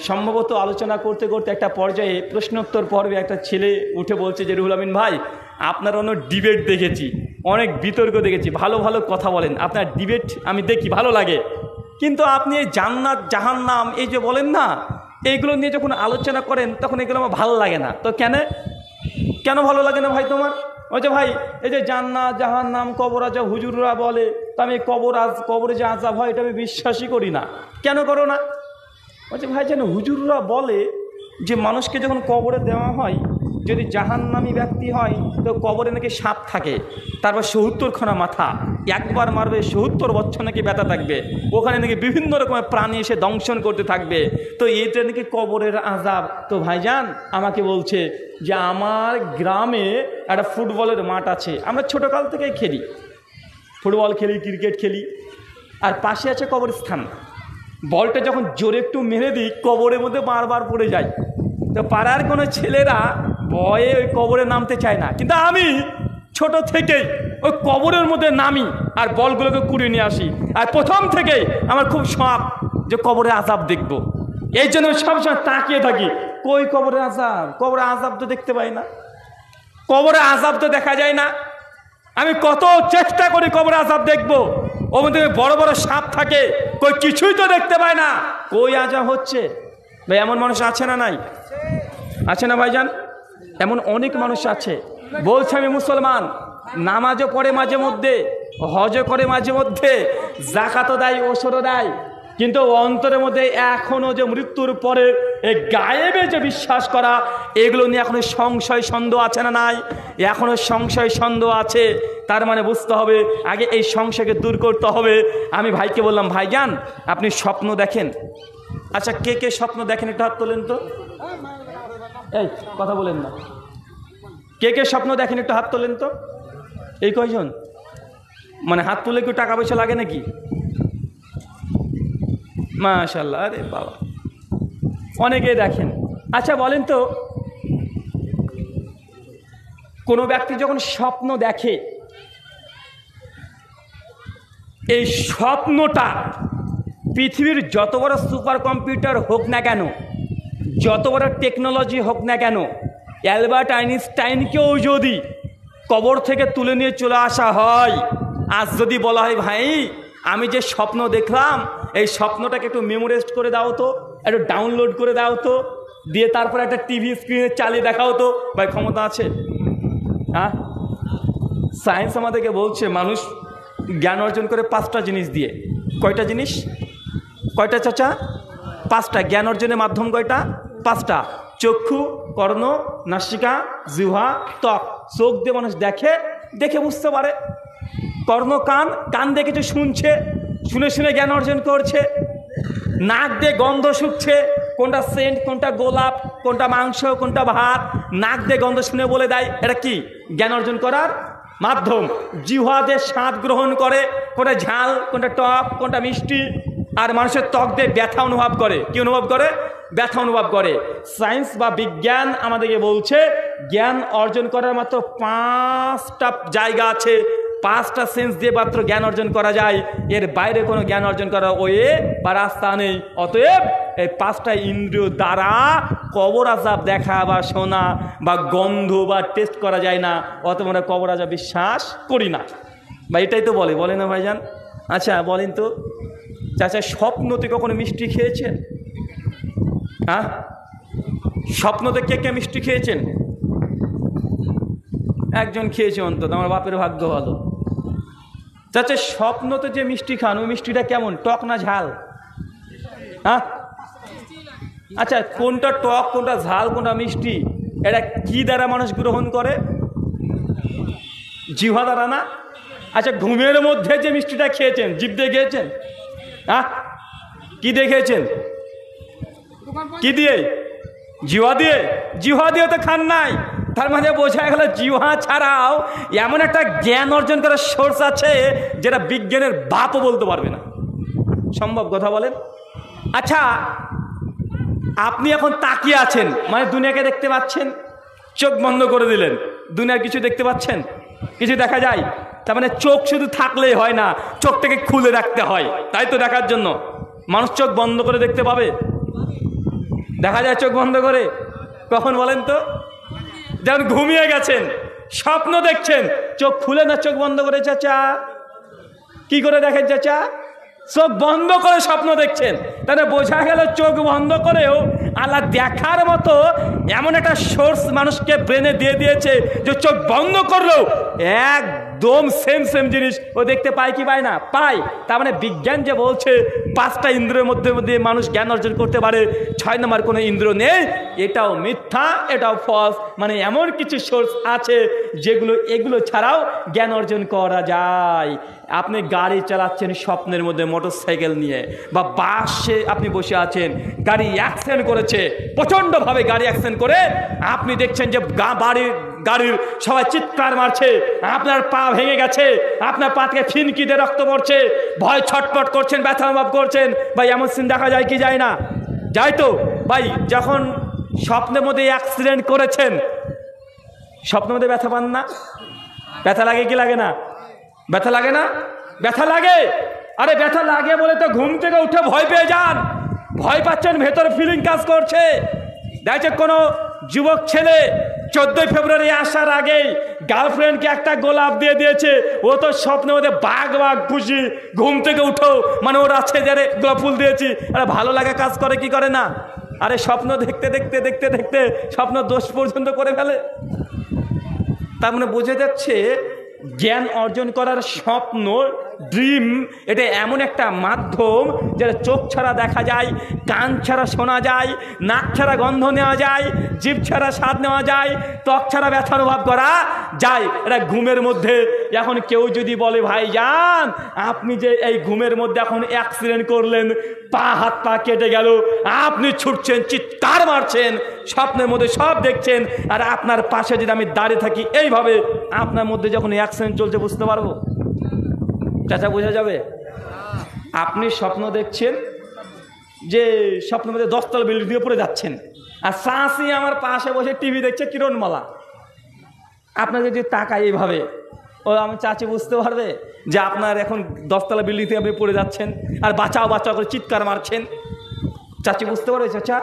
সম্ভবত আলোচনা করতে করতে একটা পর্যায়ে প্রশ্নোত্তর পর্বে একটা ছেলে উঠে বলছে যে রুহুল আমিন ভাই, আপনার অনেক ডিবেট দেখেছি, অনেক বিতর্ক দেখেছি, ভালো ভালো কথা বলেন, আপনার ডিবেট আমি দেখি, ভালো লাগে, কিন্তু আপনি এই জান্নাত জাহান্নাম এই যে বলেন না, এইগুলো নিয়ে যখন আলোচনা করেন তখন এগুলো আমার ভালো লাগে না। তো কেন ভালো লাগে না ভাই তোমার? ওই যে ভাই, এই যে জান্নাত জাহান্নাম কবর আজাব হুজুররা বলে, তো আমি কবরে যে আজাব হয় এটা আমি বিশ্বাসই করি না। কেন করো না? বলছে ভাই, যেন হুজুররা বলে যে মানুষকে যখন কবরে দেওয়া হয়, যদি জাহান্নামী ব্যক্তি হয় তো কবরে নাকি সাপ থাকে, তারপর ৭০খানা মাথা, একবার মারবে ৭০ বছর নাকি ব্যথা থাকবে, ওখানে নাকি বিভিন্ন রকমের প্রাণী এসে দংশন করতে থাকবে, তো এটা নাকি কবরের আযাব। তো ভাইজান আমাকে বলছে যে আমার গ্রামে একটা ফুটবলের মাঠ আছে, আমরা ছোটোকাল থেকেই খেলি, ফুটবল খেলি, ক্রিকেট খেলি, আর পাশে আছে কবরস্থান। বলটা যখন জোরে একটু মেরে দিই কবরের মধ্যে বারবার পড়ে যায়, তো পাড়ার কোনো ছেলেরা ভয়ে ওই কবরে নামতে চায় না, কিন্তু আমি ছোট থেকেই ওই কবরের মধ্যে নামি আর বলগুলোকে কুড়িয়ে নিয়ে আসি, আর প্রথম থেকেই আমার খুব শখ যে কবরে আযাব দেখব। এই জন্য সবসময় তাকিয়ে থাকি, কই কবরে আযাব, কবরে আযাব তো দেখতে পাই না, কবরে আযাব তো দেখা যায় না। আমি কত চেষ্টা করি কবরে আযাব দেখবো, ওর মধ্যে বড় বড় সাপ থাকে, কই কিছুই তো দেখতে পায় না, কই আযাব হচ্ছে। ভাই এমন মানুষ আছে না নাই? আছে না ভাইজান? এমন অনেক মানুষ আছে, বলছে আমি মুসলমান, নামাজও পড়ে মাঝে মধ্যে, হজও করে মাঝে মধ্যে, যাকাতও দেয়, ওসরও দেয়, কিন্তু অন্তরের মধ্যে এখনও যে মৃত্যুর পরে এই গায়েবে যে বিশ্বাস করা, এগুলো নিয়ে এখনো সংশয় সন্দেহ আছে না নাই? এখনো সংশয় সন্দেহ আছে। তার মানে বুঝতে হবে আগে এই সংশয়কে দূর করতে হবে। আমি ভাইকে বললাম, ভাইজান আপনি স্বপ্ন দেখেন? আচ্ছা, কে কে স্বপ্ন দেখেন একটু হাত তোলেন তো। এই কথা বলেন না, কে কে স্বপ্ন দেখেন একটু হাত তোলেন তো। এই কয়জন? মানে হাত তুলে কি টাকা পয়সা লাগে নাকি? মাশাআল্লাহ, আরে বাবা, অনেকেই দেখেন। আচ্ছা বলেন তো, কোনো ব্যক্তি যখন স্বপ্ন দেখে, এই স্বপ্নটা পৃথিবীর যত বড় সুপার কম্পিউটার হোক না কেন, যত বড় টেকনোলজি হোক না কেন, অ্যালবার্ট আইনস্টাইনকেও যদি কবর থেকে তুলে নিয়ে চলে আসা হয়, আজ যদি বলা হয় ভাই আমি যে স্বপ্ন দেখলাম এই স্বপ্নটাকে একটু মেমোরাইজ করে দাও তো, একটু ডাউনলোড করে দাও তো, দিয়ে তারপর একটা টিভি স্ক্রিনে চালিয়ে দেখাও তো, ভাই ক্ষমতা আছে? হ্যাঁ, সায়েন্স আমাদেরকে বলছে মানুষ জ্ঞান অর্জন করে 5টা জিনিস দিয়ে। কয়টা জিনিস? কয়টা চাচা? 5টা। জ্ঞান অর্জনের মাধ্যম কয়টা? 5টা। চক্ষু, কর্ণ, নাসিকা, জিহ্বা, ত্বক। চোখ দিয়ে মানুষ দেখে, দেখে বুঝতে পারে। কর্ণ, কান, কান দিয়ে কিছু শুনছে, শুনে শুনে জ্ঞান অর্জন করছে। নাক দিয়ে গন্ধ শুকছে, কোনটা সেন্ট, কোনটা গোলাপ, কোনটা মাংস, কোনটা ভাত, নাক দিয়ে গন্ধ শুনে বলে দেয়। এটা কি? জ্ঞান অর্জন করার মাধ্যম। জিহ্বা দিয়ে স্বাদ গ্রহণ করে, কোনটা ঝাল, কোনটা টক, কোনটা মিষ্টি। আর মানুষের ত্বক দিয়ে ব্যথা অনুভব করে। কি অনুভব করে? ব্যথা অনুভব করে। সায়েন্স বা বিজ্ঞান আমাদেরকে বলছে জ্ঞান অর্জন করার মাত্র 5টা জায়গা আছে, 5টা সেন্স দিয়ে মাত্র জ্ঞান অর্জন করা যায়। এর বাইরে কোনো জ্ঞান অর্জন করার ওয়ে বা রাস্তা নেই। অতএব এই 5টা ইন্দ্রিয় দ্বারা কবর আযাব দেখা বা শোনা বা গন্ধ বা টেস্ট করা যায় না। অতএব আমরা কবর আযাব বিশ্বাস করি না। বা এটাই তো বলে না ভাইজান? আচ্ছা বলেন তো চাচা, স্বপ্নতে কখনো মিষ্টি খেয়েছেন? হ্যাঁ, স্বপ্নতে কে কে মিষ্টি খেয়েছেন? একজন খেয়েছে অন্তত, আমার বাপের ভাগ্য ভালো। চাচা স্বপ্নতে যে মিষ্টি খান, ওই মিষ্টিটা কেমন, টক না ঝাল? হ্যাঁ, আচ্ছা কোনটা টক, কোনটা ঝাল, কোনটা মিষ্টি, এটা কি দ্বারা মানুষ গ্রহণ করে? জিহ্বা দ্বারা না? আচ্ছা ঘুমের মধ্যে যে মিষ্টিটা খেয়েছেন, জিভ দিয়ে খেয়েছেন? হ্যাঁ, কি দিয়ে খেয়েছেন? কি দিয়ে? জিহ্বা দিয়ে? জিহ্বা দিয়ে তো খান নাই। তার মানে বোঝা গেল জিহ্বা ছাড়াও এমন একটা জ্ঞান অর্জন করার সোর্স আছে যেটা বিজ্ঞানের বাপও বলতে পারবে না। সম্ভব কথা বলেন? আচ্ছা আপনি এখন তাকিয়ে আছেন, মানে দুনিয়াকে দেখতে পাচ্ছেন, চোখ বন্ধ করে দিলেন, দুনিয়ার কিছু দেখতে পাচ্ছেন? কিছু দেখা যায়? তার মানে চোখ শুধু থাকলেই হয় না, চোখটাকে খুলে রাখতে হয়, তাই তো দেখার জন্য। মানুষ চোখ বন্ধ করে দেখতে পাবে? দেখা যায় চোখ বন্ধ করে? কখন বলেন তো? যেমন ঘুমিয়ে গেছেন, স্বপ্ন দেখছেন, চোখ খুলে না চোখ বন্ধ করে? চাচা কি করে দেখেন চাচা? চোখ বন্ধ করে স্বপ্ন দেখছেন। তাহলে বোঝা গেল চোখ বন্ধ করেও আল্লাহ দেখার মতো এমন একটা সোর্স মানুষকে ব্রেনে দিয়ে দিয়েছে যে চোখ বন্ধ করলেও একদম সেম সেম জিনিস ও দেখতে পায় কি পায় না? পায়। তার মানে বিজ্ঞান যে বলছে 5টা ইন্দ্রিয়ের মধ্যে মানুষ জ্ঞান অর্জন করতে পারে, 6 নম্বর কোনো ইন্দ্র নেই, এটাও মিথ্যা, এটাও ফলস। মানে এমন কিছু সোর্স আছে যেগুলো এগুলো ছাড়াও জ্ঞান অর্জন করা যায়। আপনি গাড়ি চালাচ্ছেন স্বপ্নের মধ্যে মোটরসাইকেল নিয়ে, বা বাসে আপনি বসে আছেন, গাড়ি অ্যাক্সিডেন্ট করেছে, প্রচণ্ডভাবে গাড়ি অ্যাক্সিডেন্ট করে আপনি দেখছেন যে গাড়ির সবাই চিৎকার মারছে, আপনার পা ভেঙে গেছে, আপনার পা থেকে ফিনকি দিয়ে রক্ত পড়ছে, ভয় ছটপট করছেন, ব্যথা অনুভব করছেন। ভাই এমন সিন দেখা যায় কি যায় না? যায় তো ভাই। যখন স্বপ্নের মধ্যে অ্যাক্সিডেন্ট করেছেন, স্বপ্নের মধ্যে ব্যথা পান না? ব্যথা লাগে কি লাগে না? ব্যথা লাগে না? ব্যথা লাগে। আরে ব্যথা লাগে বলে তো ঘুম থেকে উঠে ভয় পেয়ে যান। ভয় পাচ্ছেন, ভেতরে ফিলিং কাজ করছে। দেখছে কোনো যুবক ছেলে 14 ফেব্রুয়ারি আসার আগেই গার্লফ্রেন্ডকে একটা গোলাপ দিয়ে দিয়েছে, ও তো স্বপ্নের মধ্যে বাঘ খুশি, ঘুম থেকে উঠো মানে ওর আছে যারে গোলাপ ফুল দিয়েছি। আরে ভালো লাগা কাজ করে কি করে না? আরে স্বপ্ন দেখতে দেখতে দেখতে দেখতে স্বপ্ন দোষ পর্যন্ত করে ফেলে। তার মানে বোঝা যাচ্ছে জ্ঞান অর্জন করার স্বপ্ন, ড্রিম, এটা এমন একটা মাধ্যম যেটা চোখ ছাড়া দেখা যায়, কান ছাড়া শোনা যায়, নাক ছাড়া গন্ধ নেওয়া যায়, জিভ ছাড়া স্বাদ নেওয়া যায়, ত্বক ছাড়া ব্যথা অনুভব করা যায়। এটা ঘুমের মধ্যে। এখন কেউ যদি বলে ভাই যান আপনি যে এই ঘুমের মধ্যে এখন অ্যাক্সিডেন্ট করলেন, পা হাত পা কেটে গেল, আপনি ছুটছেন, চিৎকার মারছেন, স্বপ্নের মধ্যে সব দেখছেন, আর আপনার পাশে যদি আমি দাঁড়িয়ে থাকি এইভাবে, আপনার মধ্যে যখন অ্যাক্সিডেন্ট চলছে বুঝতে পারবো? চাচা বোঝা যাবে? আপনি স্বপ্ন দেখছেন যে স্বপ্নের মধ্যে 10 তলা বিল্ডিং দিয়ে পড়ে যাচ্ছেন, আর শাশি আমার পাশে বসে টিভি দেখছে কিরণমালা। আপনাকে যদি তাকায় এইভাবে, ও আমার চাচি বুঝতে পারবে যে আপনার এখন 10 তলা বিল্ডিং থেকে আপনি পড়ে যাচ্ছেন আর বাঁচাও বাঁচাও করে চিৎকার মারছেন? চাচি বুঝতে পারবে? চাচা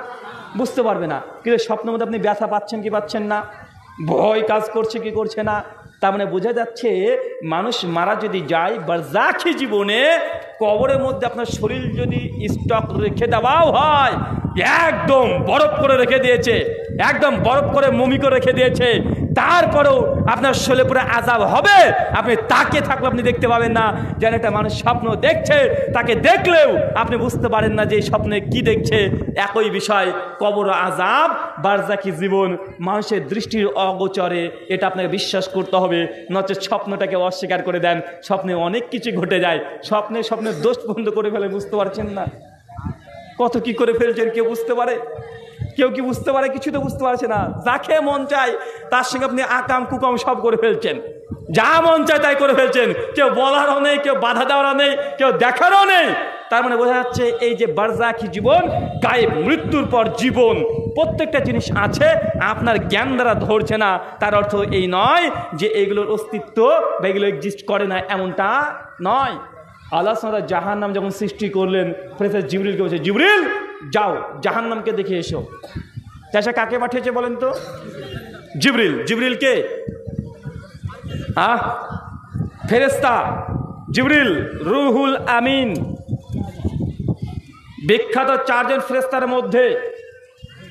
বুঝতে পারবে না। কিন্তু স্বপ্নের মধ্যে আপনি ব্যথা পাচ্ছেন কি পাচ্ছেন না, ভয় কাজ করছে কি করছে না। তার মানে বোঝা যাচ্ছে মানুষ মারা যদি যায় বারজাখী জীবনে, কবরের মধ্যে আপনার শরীর যদি স্টক রেখে দেওয়াও হয়, একদম বরফ করে রেখে দিয়েছে, একদম বরফ করে মমি করে রেখে দিয়েছে, তারপরেও আপনার শরীরে পুরো আযাব হবে। আপনি তাকে থাকলে আপনি দেখতে পাবেন না। যেন একটা মানুষ স্বপ্ন দেখছে, তাকে দেখলেও আপনি বুঝতে পারেন না যে এই স্বপ্নে কি দেখছে। একই বিষয় কবর আযাব, বারজাখী জীবন মানুষের দৃষ্টির অগোচরে, এটা আপনাকে বিশ্বাস করতে হবে, নচেত স্বপ্নটাকে অস্বীকার করে দেন। স্বপ্নে অনেক কিছু ঘটে যায়, স্বপ্নের দোষ বন্ধ করে ফেলে, বুঝতে পারছেন না কত কি করে ফেলছেন। কেউ বুঝতে পারে? কেউ কি বুঝতে পারে? কিছু তো বুঝতে পারছে না। যাকে মন চায় তার সঙ্গে আপনি আকাম কুকাম সব করে ফেলছেন, যা মন চায় তাই করে ফেলছেন। কেউ বলারও নেই, কেউ বাধা দেওয়ারও নেই, কেউ দেখারও নেই। তার মানে বোঝা যাচ্ছে এই যে বারজাখী জীবন, গায়েব, মৃত্যুর পর জীবন, প্রত্যেকটা জিনিস আছে, আপনার জ্ঞান দ্বারা ধরছে না। তার অর্থ এই নয় যে এগুলোর অস্তিত্ব বা এগুলো এক্সিস্ট করে না, এমনটা নয়। আল্লাহ সুবহানাহু জাহান্নাম যখন সৃষ্টি করলেন, ফেরেশতা জিবরিলকে বলছে, জিবরিল যাও জাহান্নামকে দেখে এসো। চাচা কাকে পাঠিয়েছে বলেন তো? জিবরিল। জিবরিল কে? ফেরেশতা জিবরিল, রুহুল আমিন, বিখ্যাত 4 জন ফেরেশতার মধ্যে।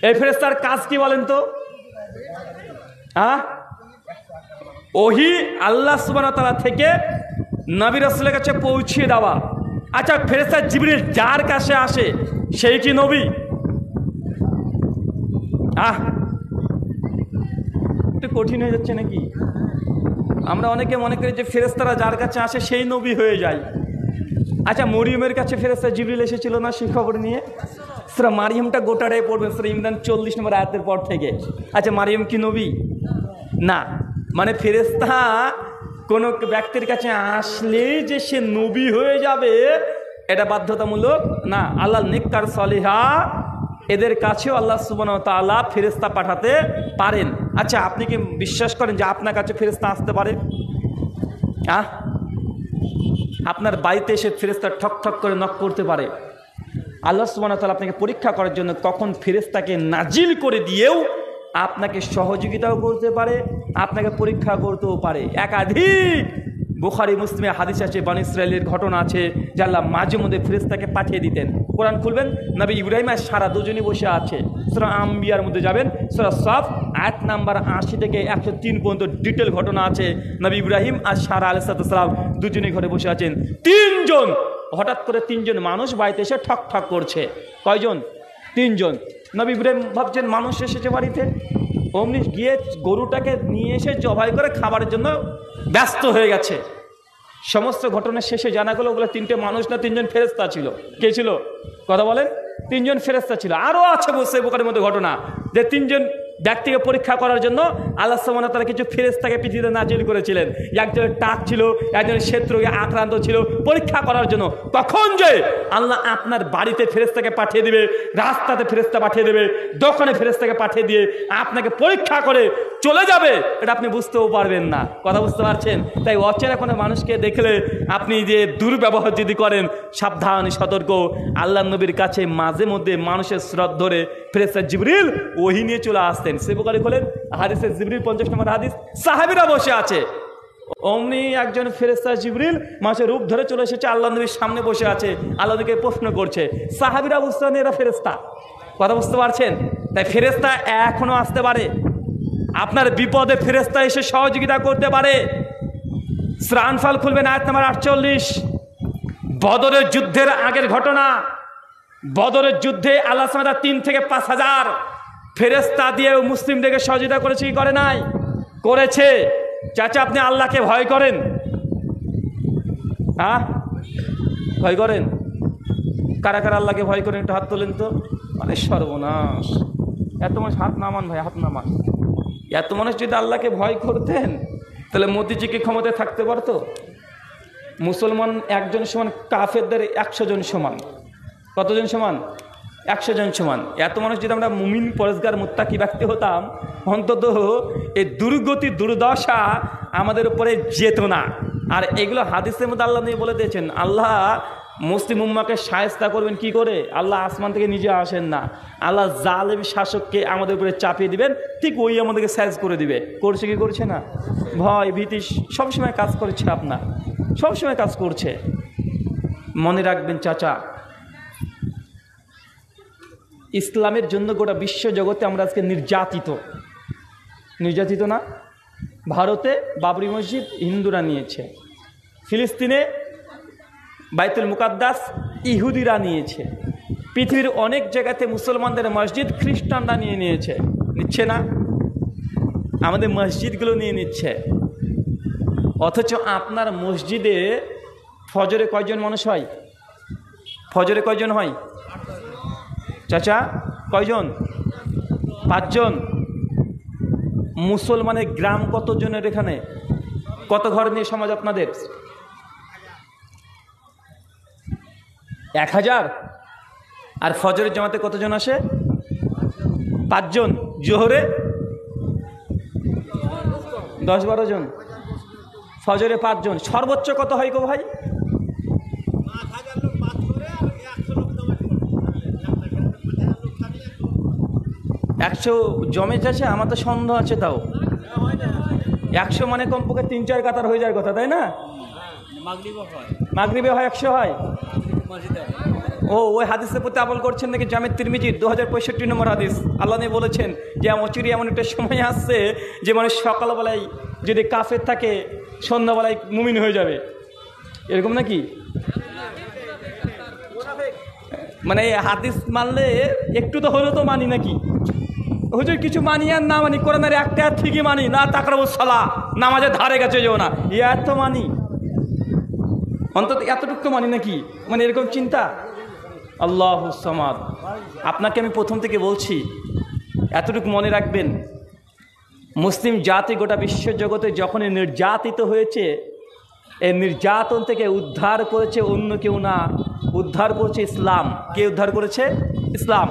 এই ফেরেশতার কাজ কি বলেন তো? ওহী আল্লাহ সুবহানাহু ওয়া তাআলা থেকে নবী রাসূলের কাছে পৌঁছিয়ে দেওয়া। আচ্ছা, ফেরেশতা জিবরিল যার কাছে আসে সেই কি নবী? একটু কঠিন হয়ে যাচ্ছে নাকি? আমরা অনেকে মনে করি যে ফেরেশতারা যার কাছে আসে সেই নবী হয়ে যায়। আচ্ছা, মরিয়মের কাছে ফেরেশতা জিবরিল এসেছিল না সেই খবর নিয়ে? সূরা মারিয়ামটা গোটাটাই পড়বেন, সূরা ইমরান 40 নম্বর আয়াতের পর থেকে। আচ্ছা, মারিয়াম কি নবী? না। মানে ফেরেশতা কোনো ব্যক্তির কাছে আসলে যে সে নবী হয়ে যাবে এটা বাধ্যতামূলক না। আল্লাহ নেককার সালিহা এদের কাছেও আল্লাহ সুবহানাহু ওয়া তাআলা ফেরেশতা পাঠাতে পারেন। আচ্ছা, আপনি কি বিশ্বাস করেন যে আপনার কাছে ফেরেশতা আসতে পারে? আপনার বাড়িতে এসে ফেরেশতা ঠক ঠক করে নক করতে পারে? আল্লাহ সুবহানাহু ওয়া তাআলা আপনাকে পরীক্ষা করার জন্য কখন ফেরেশতাকে নাজিল করে দিয়েও আপনাকে সহযোগিতাও করতে পারে, আপনাকে পরীক্ষা করতেও পারে। একাধিক বুখারী মুসলিমে হাদিস আছে, বনী ইসরাইলের ঘটনা আছে যে আল্লাহ মাঝে মধ্যে ফেরেশতাকে পাঠিয়ে দিতেন। কোরআন খুলবেন, নবী ইব্রাহিম আর সারা দুজনই বসে আছে। সূরা আম্বিয়ার মধ্যে যাবেন, সূরা সাফ আয়াত নাম্বার 80 থেকে 103 পর্যন্ত ডিটেল ঘটনা আছে। নবী ইব্রাহিম আর সারা আলাইহিস সালাম দুজনেই ঘরে বসে আছেন। তিনজন, হঠাৎ করে তিনজন মানুষ বাড়িতে এসে ঠক ঠক করছে। কয়জন? তিনজন। নবী ইব্রাহিম ভাবছেন মানুষ এসেছে বাড়িতে, অমনি গিয়ে গরুটাকে নিয়ে এসে জবাই করে খাবারের জন্য ব্যস্ত হয়ে গেছে। সমস্ত ঘটনা শেষে জানা গেল ওগুলো তিনটে মানুষ না, তিনজন ফেরেশতা ছিল। কে ছিল? কথা বলেন। তিনজন ফেরেশতা ছিল। আরও আছে বসে বুখারীর মধ্যে ঘটনা যে তিনজন ব্যক্তিকে পরীক্ষা করার জন্য আল্লাহ সুবহানাহু ওয়া তাআলা কিছু ফেরেশতাকে পৃথিবীতে নাজিল করেছিলেন। একজনের টাক ছিল, একজনের শত্রুকে আক্রান্ত ছিল, পরীক্ষা করার জন্য। কখন যে আল্লাহ আপনার বাড়িতে ফেরেশতাকে পাঠিয়ে দেবে, রাস্তাতে ফেরেশতা পাঠিয়ে দেবে, দোকানে ফেরেশতাকে পাঠিয়ে দিয়ে আপনাকে পরীক্ষা করে চলে যাবে, এটা আপনি বুঝতেও পারবেন না। কথা বুঝতে পারছেন? তাই অচেনা কোনো মানুষকে দেখলে আপনি যে দুর্ব্যবহার যদি করেন, সাবধান, সতর্ক। আল্লাহ নবীর কাছে মাঝে মধ্যে মানুষের স্রোত ধরে ফেরেশতা জিবরিল ওহী নিয়ে চলে আসতেন। সে বুখারী খোলেন, হাদিসে জিবরিল 50 নম্বর হাদিস, সাহাবীরা বসে আছে, অমনি একজন ফেরেশতা জিবরিল মানুষের রূপ ধরে চলে এসেছে, আল্লাহ নবীর সামনে বসে আছে, আল্লাহ নবীকে প্রশ্ন করছে। সাহাবীরা বুঝতেন এরা ফেরেশতা। কথা বুঝতে পারছেন? তাই ফেরেশতা এখনো আসতে পারে, আপনার বিপদে ফেরেশতা এসে সহযোগিতা করতে পারে। সূরা আনফাল খুলবেন, আয়াত নাম্বার 48। বদরের যুদ্ধের আগের ঘটনা। বদরের যুদ্ধে আল্লাহ সুবহানাহু ওয়া তাআলা 3 থেকে 5,000 ফেরেশতা দিয়ে মুসলিমদেরকে সহযোগিতা করেছে কি করে নাই? করেছে। চাচা, আপনি আল্লাহকে ভয় করেন? হ্যাঁ, ভয় করেন? কারা কারা আল্লাহকে ভয় করেন একটু হাত তোলেন তো। মানে সর্বনাশ, এত মানুষ হাত নামান ভাই, হাত নামান। এত মানুষ যদি আল্লাহকে ভয় করতেন তাহলে মোদিজি কি ক্ষমতায় থাকতে পারতো? মুসলমান একজন সমান কাফেরদের 100 জন সমান। কতজন সমান? 100 জন সমান। এত মানুষ যদি আমরা মুমিন, পরেজগার, মুত্তাকি ব্যক্তি হতাম, অন্তত এই দুর্গতি, দুর্দশা আমাদের উপরে যেত না। আর এগুলো হাদিসের মধ্যে আল্লাহ নিয়ে বলে দিয়েছেন। আল্লাহ মুসলিম উম্মাকে শায়েস্তা করবেন কি করে? আল্লাহ আসমান থেকে নিজে আসেন না, আল্লাহ জালেম শাসককে আমাদের উপরে চাপিয়ে দিবেন, ঠিক ওই আমাদেরকে সাইজ করে দিবে। করছে কি করছে না? ভয় ভীতি সবসময় কাজ করছে, আপনার সবসময় কাজ করছে। মনে রাখবেন চাচা, ইসলামের জন্য গোটা বিশ্ব জগতে আমরা আজকে নির্যাতিত। নির্যাতিত না? ভারতে বাবরি মসজিদ হিন্দুরা নিয়েছে, ফিলিস্তিনে বাইতুল মুকাদ্দাস ইহুদিরা নিয়েছে, পৃথিবীর অনেক জায়গাতে মুসলমানদের মসজিদ খ্রিস্টানরা নিয়ে নিয়েছে। নিচ্ছে না? আমাদের মসজিদগুলো নিয়ে নিচ্ছে। অথচ আপনার মসজিদে ফজরে কয়জন মানুষ হয়? ফজরে কয়জন হয় চাচা? কয়জন? 5 জন। মুসলমানের গ্রাম কতজনের? এখানে কত ঘর নিয়ে সমাজ আপনাদের? 1000। আর ফজরের জামাতে কতজন আসে? 5 জন। জোহরে 10-12 জন। ফজরে 5 জন। সর্বোচ্চ কত হয় গো ভাই? 100 জমেজ আছে? আমার তো সন্দেহ আছে। তাও 100 মানে কমপক্ষে 3-4 কাতার হয়ে যাওয়ার কথা, তাই না? মাগরিবে হয় 100 হয়। ও ওই হাদিসের প্রতি আমল করছেন নাকি? জামে তিরমিজির 2065 নম্বর হাদিস। আল্লাহ নিয়ে বলেছেন যে অচিরে এমন একটা সময় আসছে যে মানুষ সকালবেলায় যদি কাফের থাকে সন্ধ্যাবেলায় মুমিন হয়ে যাবে, এরকম নাকি? মানে হাদিস মানলে একটু তো হলেও তো মানি নাকি? হুজুর কিছু মানি আর না মানি, কোরআনের একটা ঠিকই মানি না, তাকরাবুস সালাহ, নামাজের ধারে কাছে যাও না, এত মানি, অন্তত এতটুকু তো মানি নাকি? মানে এরকম চিন্তা। আল্লাহুস সামাদ। আপনাকে আমি প্রথম থেকে বলছি, এতটুকু মনে রাখবেন, মুসলিম জাতি গোটা বিশ্ব জগতে যখনই নির্যাতিত হয়েছে, এই নির্যাতন থেকে উদ্ধার করেছে অন্য কেউ না, উদ্ধার করেছে ইসলাম। কে উদ্ধার করেছে? ইসলাম।